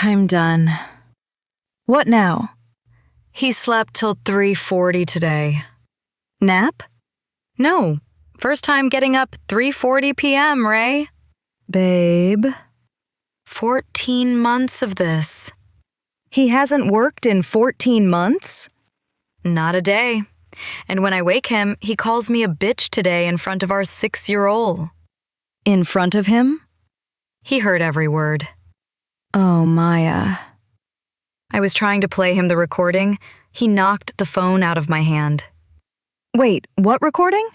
I'm done. What now? He slept till 3:40 today. Nap? No, first time getting up 3:40 p.m., Ray. Babe. 14 months of this. He hasn't worked in 14 months? Not a day. And when I wake him, he calls me a bitch today in front of our 6-year-old. In front of him? He heard every word. Oh, Maya. I was trying to play him the recording. He knocked the phone out of my hand. Wait, what recording?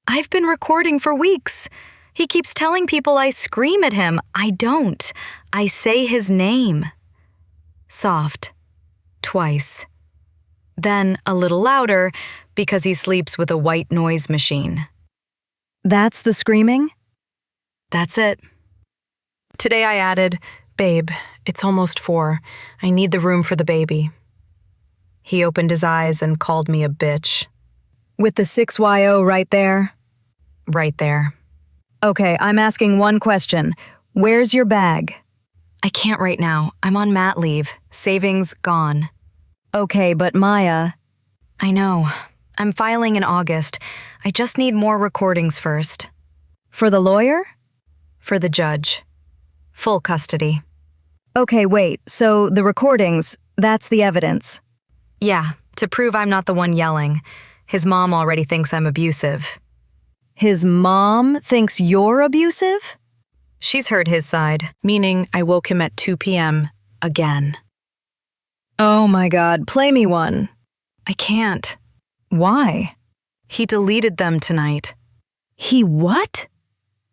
I've been recording for weeks. He keeps telling people I scream at him. I don't. I say his name. Soft. Twice. Then a little louder because he sleeps with a white noise machine. That's the screaming? That's it. Today I added, "Babe, it's almost 4. I need the room for the baby." He opened his eyes and called me a bitch. With the 6YO right there? Right there. Okay, I'm asking one question. Where's your bag? I can't right now. I'm on mat leave. Savings gone. Okay, but Maya... I know. I'm filing in August. I just need more recordings first. For the lawyer? For the judge. Full custody. Okay, wait, so the recordings, that's the evidence? Yeah, to prove I'm not the one yelling. His mom already thinks I'm abusive. His mom thinks you're abusive? She's heard his side. Meaning I woke him at 2 p.m. again. Oh my God, play me one. I can't. Why? He deleted them tonight. He what?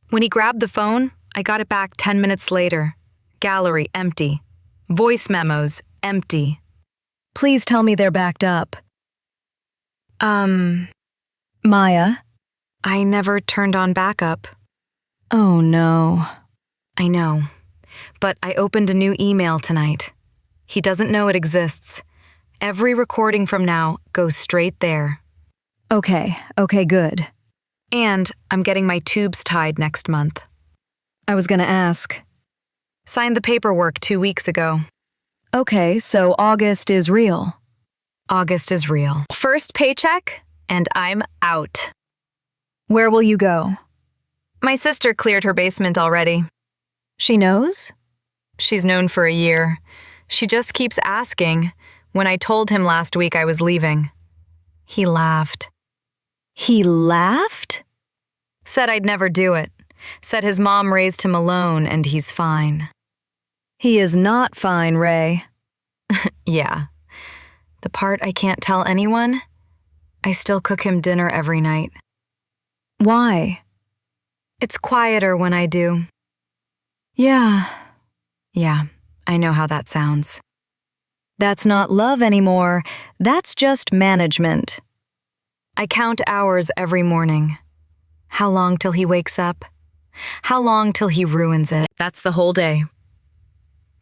When he grabbed the phone, I got it back 10 minutes later. Gallery empty. Voice memos empty. Please tell me they're backed up. Maya? I never turned on backup. Oh no. I know. But I opened a new email tonight. He doesn't know it exists. Every recording from now goes straight there. Okay, good. And I'm getting my tubes tied next month. I was gonna ask. Signed the paperwork 2 weeks ago. Okay, so August is real. August is real. First paycheck, and I'm out. Where will you go? My sister cleared her basement already. She knows? She's known for a year. She just keeps asking. When I told him last week I was leaving, he laughed. He laughed? Said I'd never do it. Said his mom raised him alone and he's fine. He is not fine, Ray. Yeah. The part I can't tell anyone, I still cook him dinner every night. Why? It's quieter when I do. Yeah, I know how that sounds. that's not love anymore. That's just management. I count hours every morning. How long till he wakes up? How long till he ruins it? That's the whole day.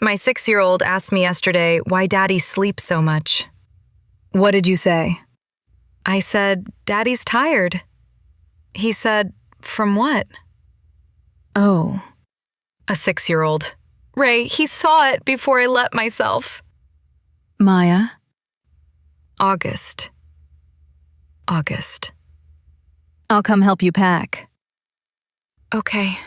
My 6-year-old asked me yesterday why Daddy sleeps so much. What did you say? I said, Daddy's tired. He said, from what? Oh. A 6-year-old. Ray, he saw it before I let myself. Maya? August. I'll come help you pack. Okay.